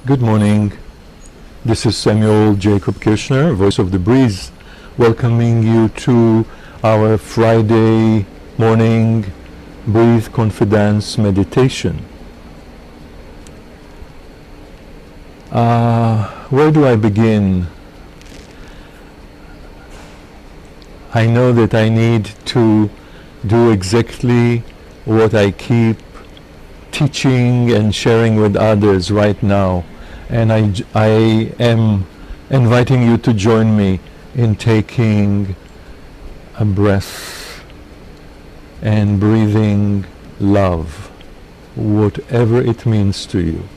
Good morning. This is Samuel Jacob Kirschner, voice of the BREAZE, welcoming you to our Friday morning Breathe confiDANCE meditation. Where do I begin? I know that I need to do exactly what I keep teaching and sharing with others right now. And I am inviting you to join me in taking a breath and breathing love, whatever it means to you.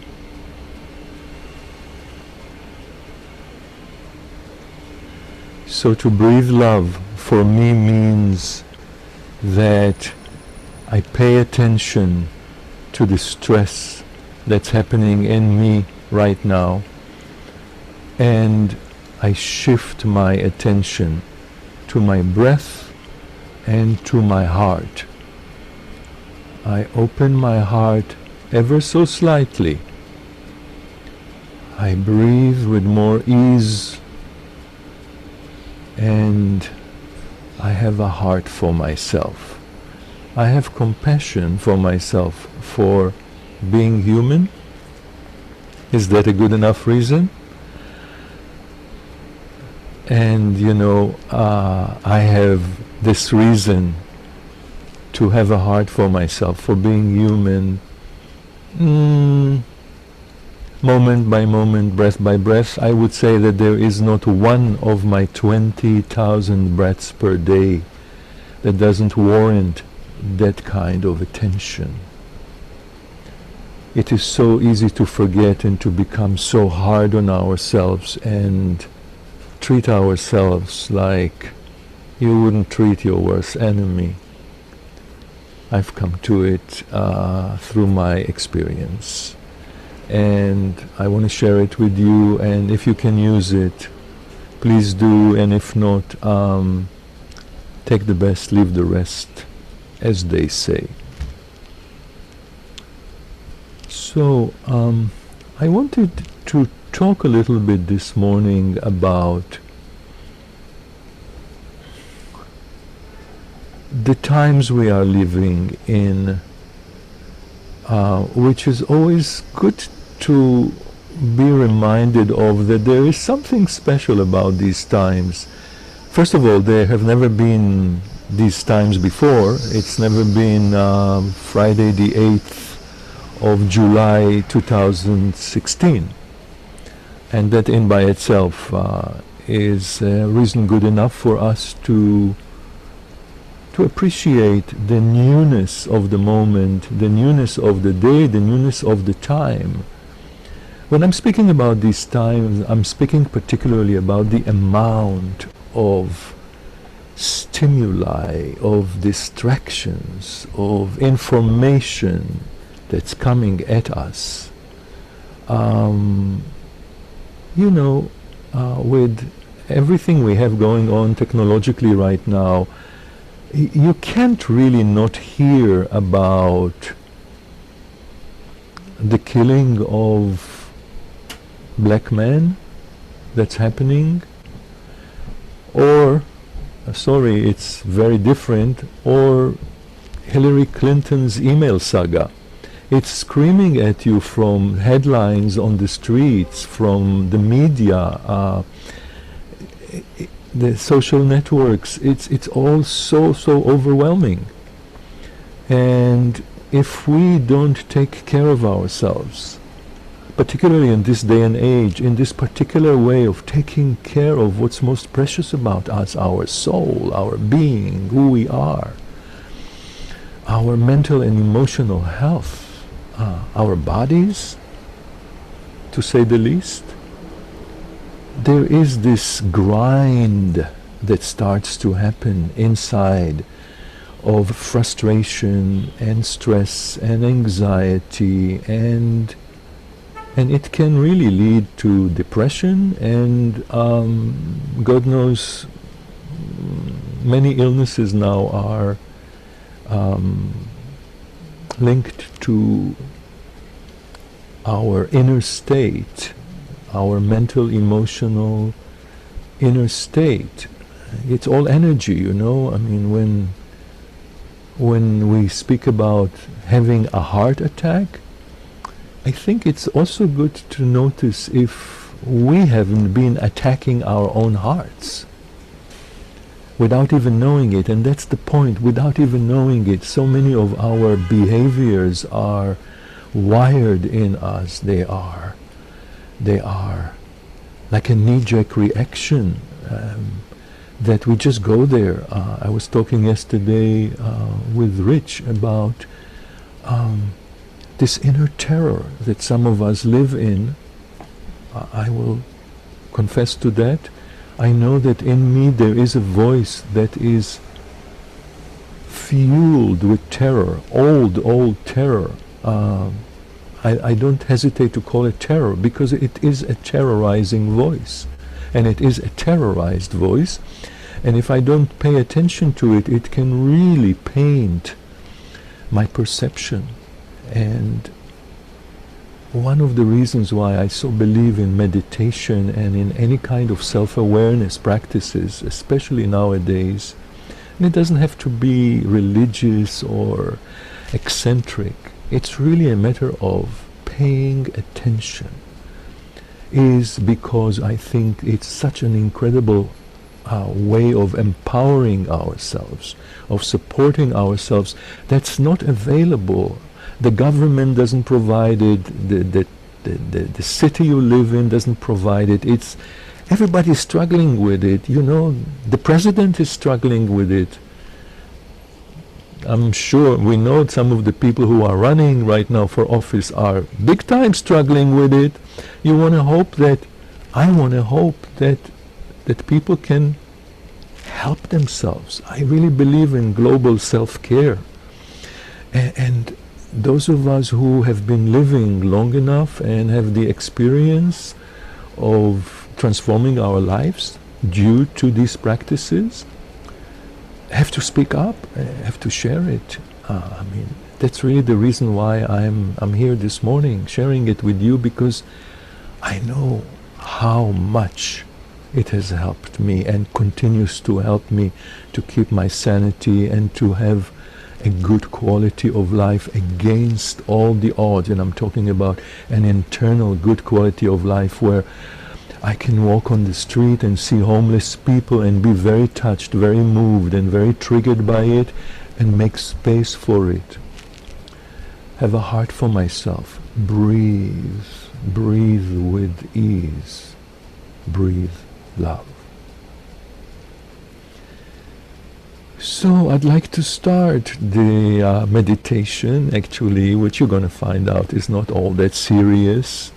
So to breathe love for me means that I pay attention to the stress that's happening in me right now, and I shift my attention to my breath and to my heart. I open my heart ever so slightly. I breathe with more ease, and I have a heart for myself. I have compassion for myself for being human. Is that a good enough reason? And I have this reason to have a heart for myself, for being human, moment by moment, breath by breath. I would say that there is not one of my 20,000 breaths per day that doesn't warrant that kind of attention. It is so easy to forget and to become so hard on ourselves and treat ourselves like you wouldn't treat your worst enemy. I've come to it through my experience, and I want to share it with you, and if you can use it, please do, and if not, take the best, leave the rest, as they say. So, I wanted to talk a little bit this morning about the times we are living in, which is always good to be reminded of, that there is something special about these times. First of all, there have never been these times before. It's never been Friday the 8th of July 2016, and that in by itself is a reason good enough for us to appreciate the newness of the moment, the newness of the day, the newness of the time. When I'm speaking about these times, I'm speaking particularly about the amount of stimuli, of distractions, of information that's coming at us. With everything we have going on technologically right now, you can't really not hear about the killing of black men that's happening, or, sorry, it's very different, or Hillary Clinton's email saga. It's screaming at you from headlines on the streets, from the media, the social networks. It's all so overwhelming. And if we don't take care of ourselves, particularly in this day and age, in this particular way of taking care of what's most precious about us, our soul, our being, who we are, our mental and emotional health, our bodies, to say the least, there is this grind that starts to happen inside of frustration and stress and anxiety, and it can really lead to depression and God knows many illnesses now are linked to our inner state, our mental, emotional inner state. It's all energy, you know. I mean, when we speak about having a heart attack, I think it's also good to notice if we haven't been attacking our own hearts without even knowing it. And that's the point, without even knowing it. So many of our behaviors are wired in us. They are like a knee-jerk reaction, that we just go there. I was talking yesterday with Rich about this inner terror that some of us live in. I will confess to that. I know that in me there is a voice that is fueled with terror, old terror. I don't hesitate to call it terror, because it is a terrorizing voice, and it is a terrorized voice, and if I don't pay attention to it, it can really paint my perception. And one of the reasons why I so believe in meditation and in any kind of self-awareness practices, especially nowadays, and it doesn't have to be religious or eccentric, it's really a matter of paying attention, is because I think it's such an incredible way of empowering ourselves, of supporting ourselves, that's not available. The government doesn't provide it, the city you live in doesn't provide it. It's everybody's struggling with it, you know. The president is struggling with it. I'm sure we know some of the people who are running right now for office are big time struggling with it. You want to hope that, I want to hope that people can help themselves. I really believe in global self-care. And those of us who have been living long enough and have the experience of transforming our lives due to these practices have to speak up, have to share it. I mean, that's really the reason why I'm here this morning, sharing it with you, because I know how much it has helped me and continues to help me to keep my sanity and to have a good quality of life against all the odds. And I'm talking about an internal good quality of life where I can walk on the street and see homeless people and be very touched, very moved and very triggered by it, and make space for it. Have a heart for myself. Breathe. Breathe with ease. Breathe love. So I'd like to start the meditation, actually, which you're going to find out is not all that serious,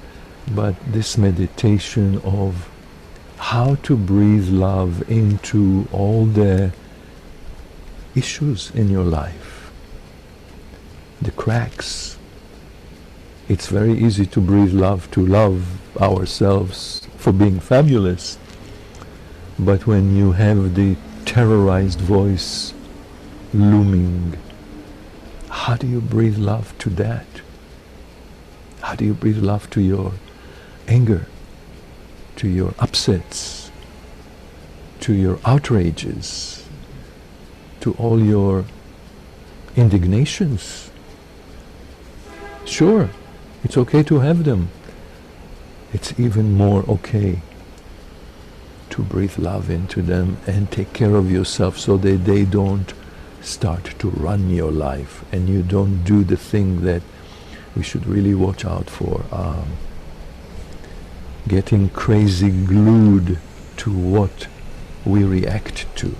but this meditation of how to breathe love into all the issues in your life, the cracks. It's very easy to breathe love, to love ourselves for being fabulous, but when you have the terrorized voice looming, how do you breathe love to that? How do you breathe love to your anger, to your upsets, to your outrages, to all your indignations? Sure, it's okay to have them. It's even more okay to breathe love into them and take care of yourself so that they don't start to run your life and you don't do the thing that we should really watch out for. Getting crazy glued to what we react to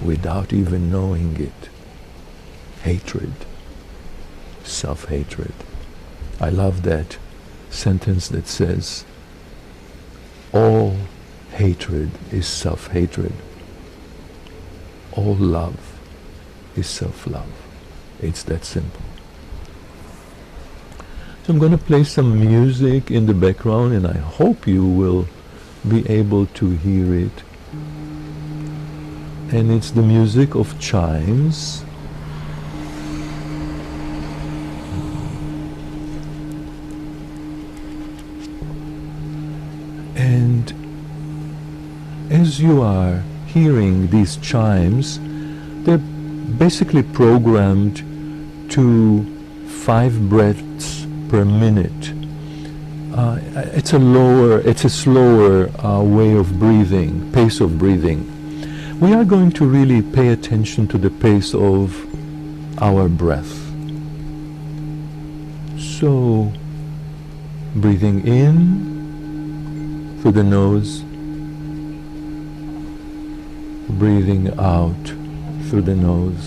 without even knowing it. Hatred, self-hatred. I love that sentence that says, all hatred is self-hatred. All love is self-love. It's that simple. So I'm going to play some music in the background, and I hope you will be able to hear it. And it's the music of chimes. And as you are hearing these chimes, they're basically programmed to 5 breaths per minute. It's a slower way of breathing, pace of breathing. We are going to really pay attention to the pace of our breath. So, breathing in through the nose, breathing out through the nose,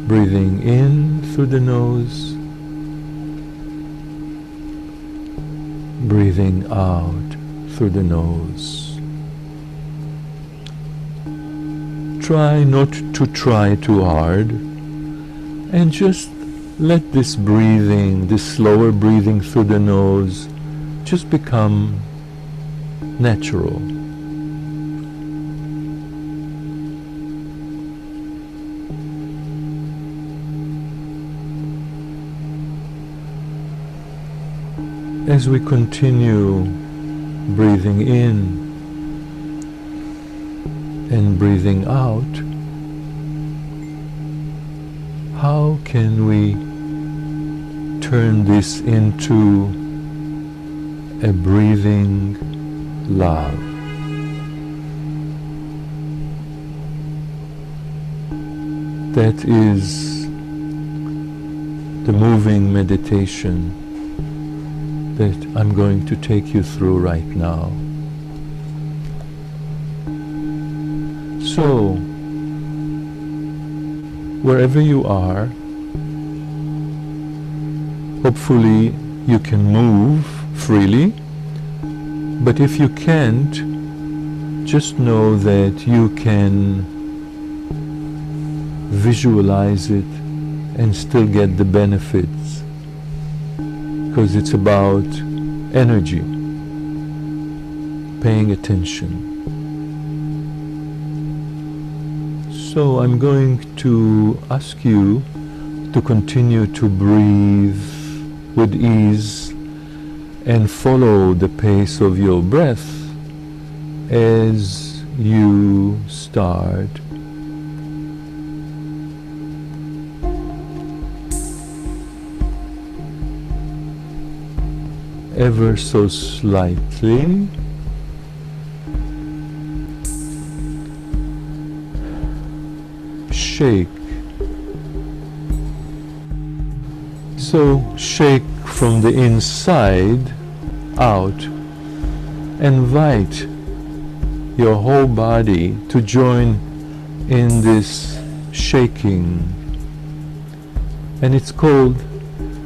breathing in through the nose, breathing out through the nose. Try not to try too hard, and just let this breathing, this slower breathing through the nose, just become natural. As we continue breathing in and breathing out, how can we turn this into a breathing love? That is the moving meditation that I'm going to take you through right now. So, wherever you are, hopefully you can move freely, but if you can't, just know that you can visualize it and still get the benefits, because it's about energy, paying attention. So I'm going to ask you to continue to breathe with ease and follow the pace of your breath as you start ever so slightly. Shake. So shake from the inside out. Invite your whole body to join in this shaking. And it's called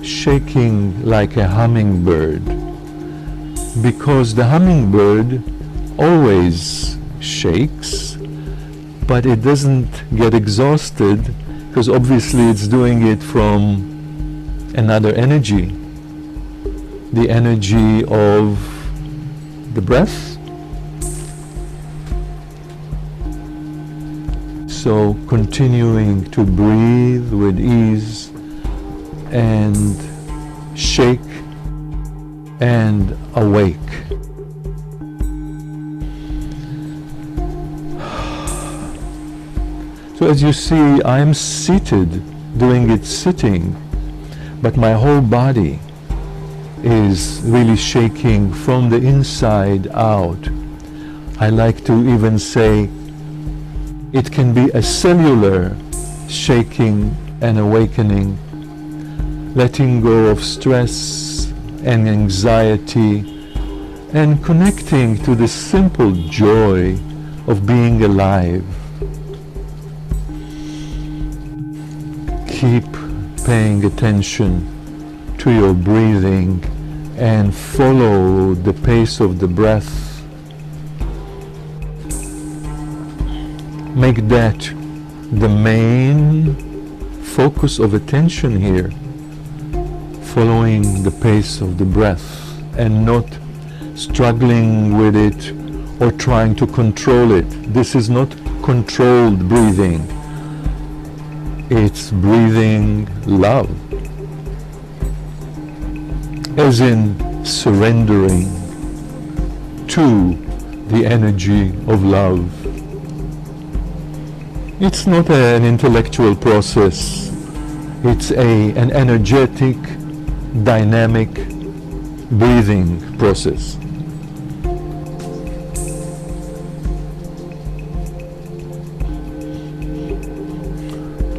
shaking like a hummingbird, because the hummingbird always shakes, but it doesn't get exhausted, because obviously it's doing it from another energy, the energy of the breath. So continuing to breathe with ease and shake and awake. So as you see, I'm seated, doing it sitting, but my whole body is really shaking from the inside out. I like to even say it can be a cellular shaking and awakening, letting go of stress and anxiety and connecting to the simple joy of being alive. Keep paying attention to your breathing and follow the pace of the breath. Make that the main focus of attention here, following the pace of the breath and not struggling with it or trying to control it. This is not controlled breathing. It's breathing love. as in surrendering to the energy of love. It's not an intellectual process, it's an energetic, dynamic breathing process.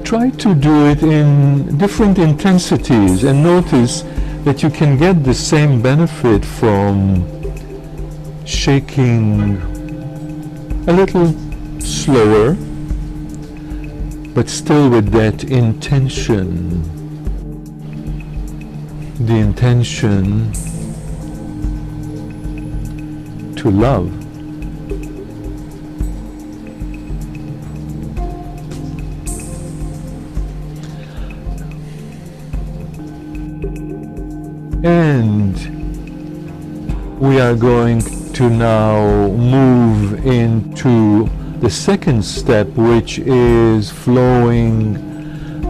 Try to do it in different intensities and notice that you can get the same benefit from shaking a little slower, but still with that intention. The intention to love. And we are going to now move into the second step, which is flowing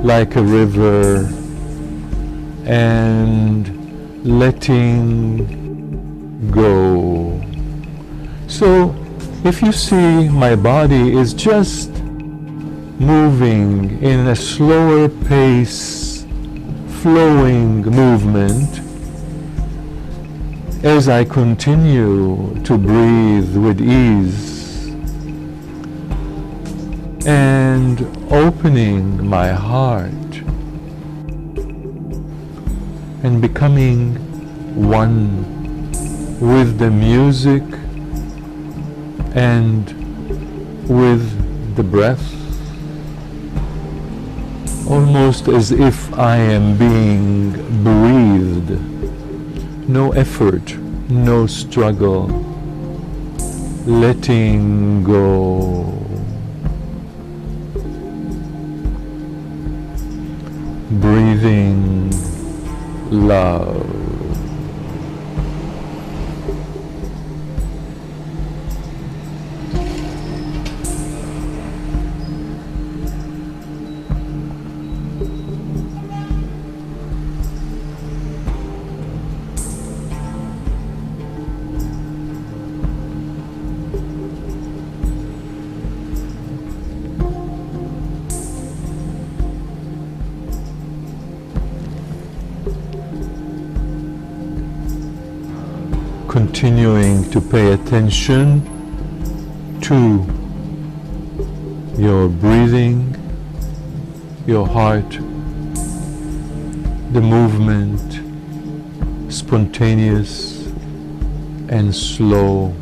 like a river and letting go. So if you see, my body is just moving in a slower pace, flowing movement. As I continue to breathe with ease and opening my heart and becoming one with the music and with the breath, almost as if I am being breathed. No effort, no struggle, letting go. Breathing love. Continuing to pay attention to your breathing, your heart, the movement, spontaneous and slow.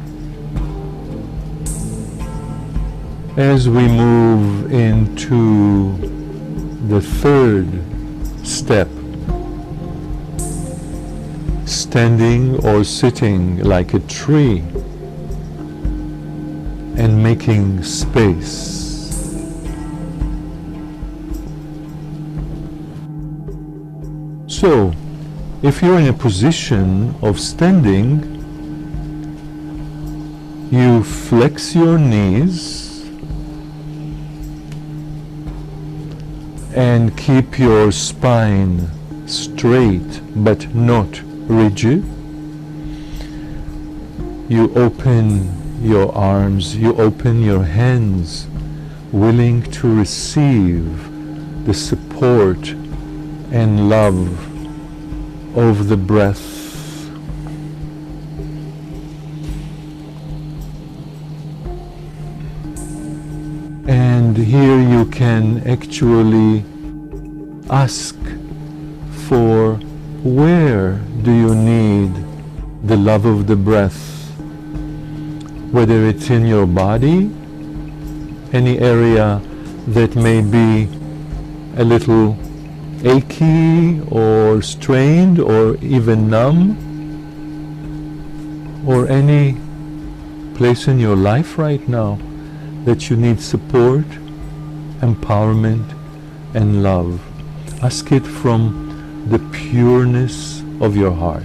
As we move into the third step, standing or sitting like a tree and making space. So, if you're in a position of standing, you flex your knees and keep your spine straight but not rigid. You open your arms, you open your hands, willing to receive the support and love of the breath. And here you can actually ask for where do you need the love of the breath, whether it's in your body, any area that may be a little achy or strained or even numb, or any place in your life right now that you need support, empowerment and love. Ask it from the pureness of your heart.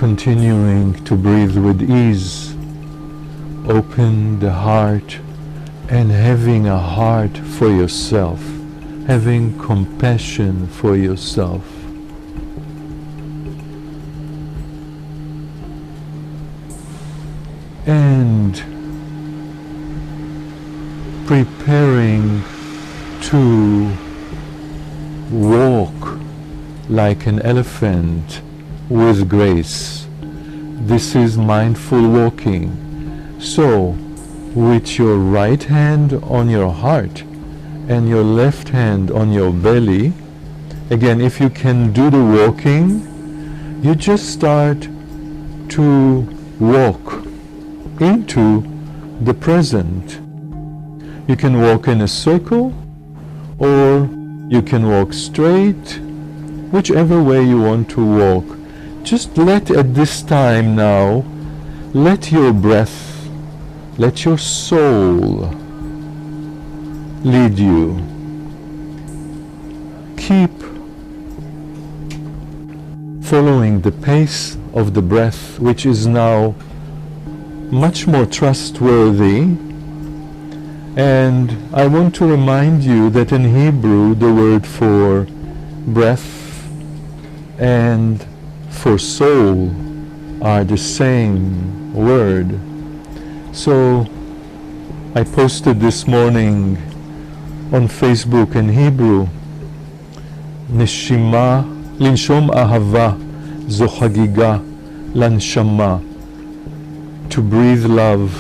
continuing to breathe with ease. Open the heart and having a heart for yourself, having compassion for yourself. And preparing to walk like an elephant with grace. This is mindful walking. So, with your right hand on your heart and your left hand on your belly, again, if you can do the walking, you just start to walk into the present. You can walk in a circle, or you can walk straight, whichever way you want to walk. Just let at this time now, let your breath, let your soul lead you. Keep following the pace of the breath, which is now much more trustworthy. And I want to remind you that in Hebrew the word for breath and for soul are the same word. So I posted this morning on Facebook in Hebrew, Neshima, Linshom Ahava, Zo Chagiga Lanshama. To breathe love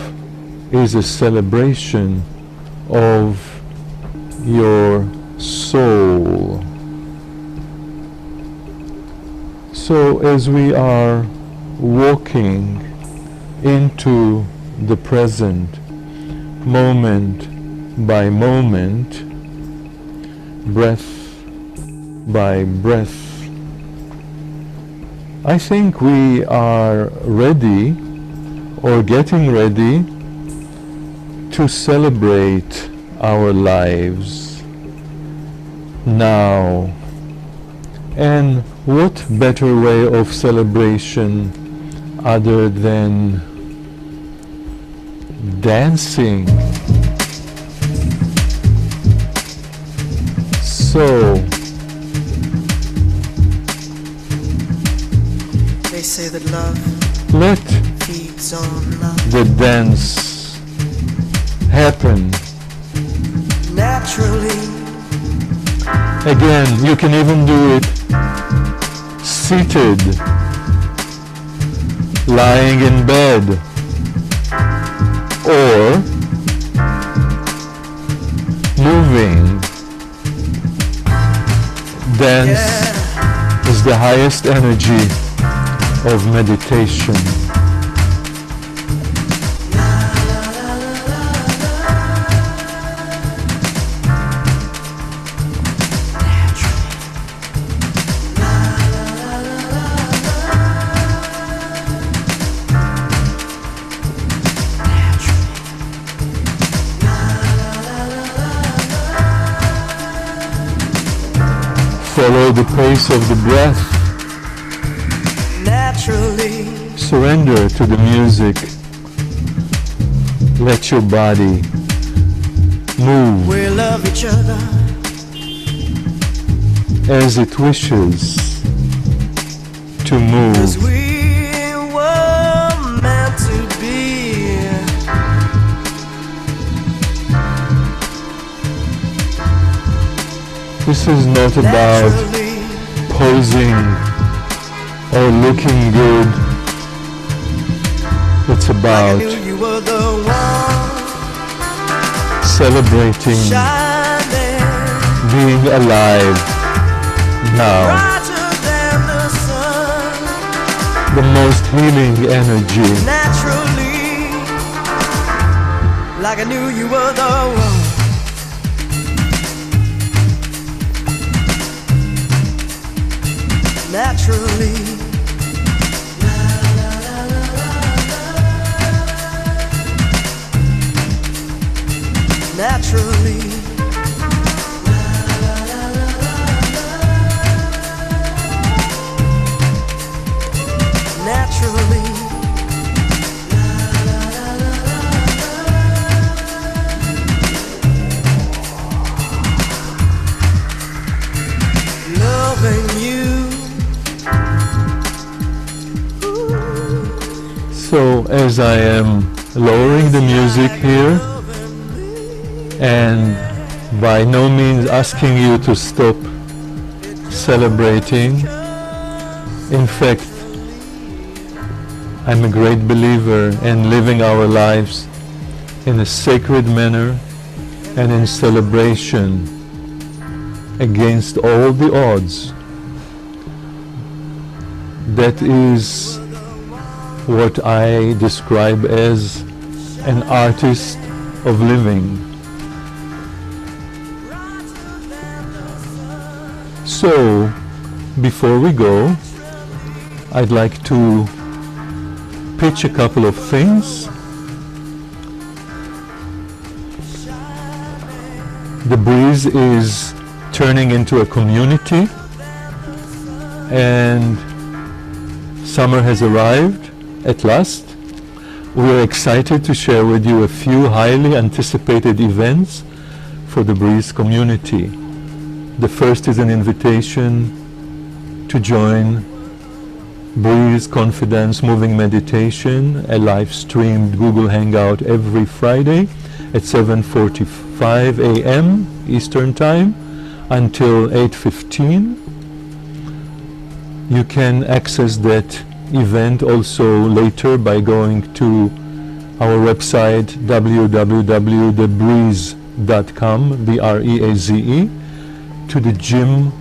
is a celebration of your soul. So as we are walking into the present, moment by moment, breath by breath, I think we are ready or getting ready to celebrate our lives now. And what better way of celebration other than dancing? So, they say that love let feeds on love. the dance happen. Naturally, Again, you can even do it seated, lying in bed, or moving. Dance is the highest energy of meditation. Follow the pace of the breath. naturally, Surrender to the music. Let your body move we love each other. as it wishes to 'Cause move. we were meant to be. This is not about Naturally, posing or looking good. It's like I about knew you were the one celebrating shining being alive now. brighter than the sun. The most healing energy. Naturally, like I knew you were the one. Naturally, naturally, naturally. naturally. Loving you. So as I am lowering the music here, and by no means asking you to stop celebrating, in fact, I'm a great believer in living our lives in a sacred manner and in celebration against all the odds. That is what I describe as an artist of living. So, before we go, I'd like to pitch a couple of things. The Breeze is turning into a community, and summer has arrived at last. We're excited to share with you a few highly anticipated events for the Breeze community. The first is an invitation to join Breeze confiDANCE Moving Meditation, a live-streamed Google Hangout every Friday at 7:45 a.m. Eastern Time until 8:15. You can access that event also later by going to our website www.thebreeze.com, B-R-E-A-Z-E, to the Gym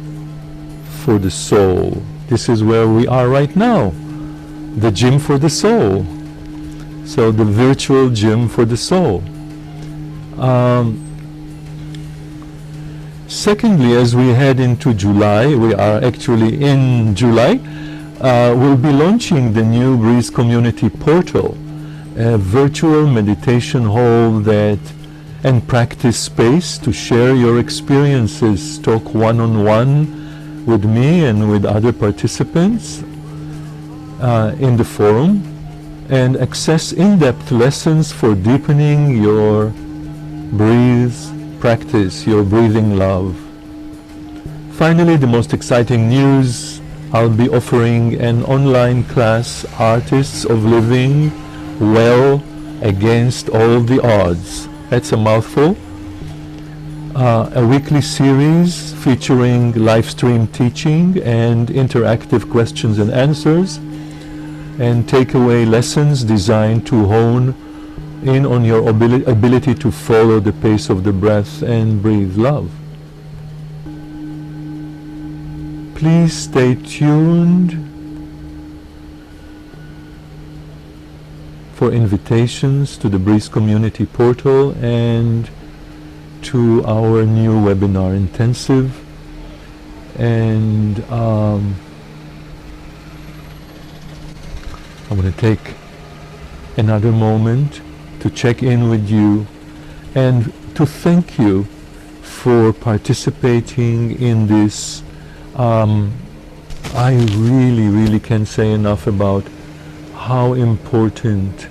for the Soul. This is where we are right now, the Gym for the Soul. So the virtual Gym for the Soul. Secondly, as we head into July, we are actually in July, we'll be launching the new Breeze Community Portal, a virtual meditation hall and practice space to share your experiences, talk one-on-one with me and with other participants in the forum, and access in-depth lessons for deepening your breathe practice, your breathing love. Finally, the most exciting news, I'll be offering an online class, Artists of Living Well Against All the Odds. That's a mouthful. A weekly series featuring live stream teaching and interactive questions and answers, and takeaway lessons designed to hone in on your ability to follow the pace of the breath and breathe love. Please stay tuned for invitations to the Breeze Community Portal and to our new webinar intensive. And I'm going to take another moment to check in with you and to thank you for participating in this. I really can't say enough about how important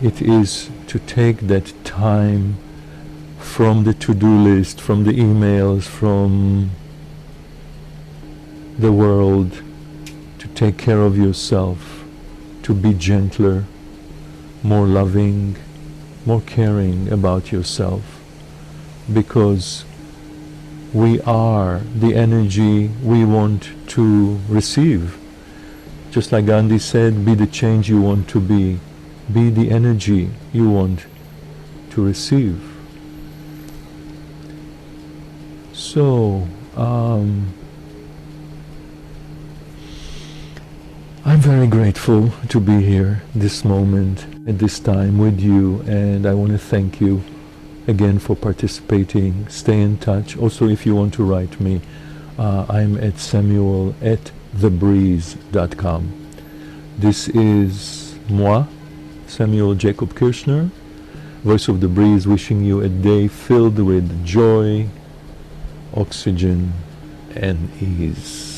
it is to take that time from the to-do list, from the emails, from the world, to take care of yourself, to be gentler, more loving, more caring about yourself, because we are the energy we want to receive. Just like Gandhi said, be the change you want to be the energy you want to receive. So, I'm very grateful to be here this moment, at this time with you, and I want to thank you again for participating. Stay in touch. Also, if you want to write me, I'm at samuel@thebreeze.com. This is moi, Samuel Jacob Kirschner, voice of the Breeze, wishing you a day filled with joy, oxygen, and ease.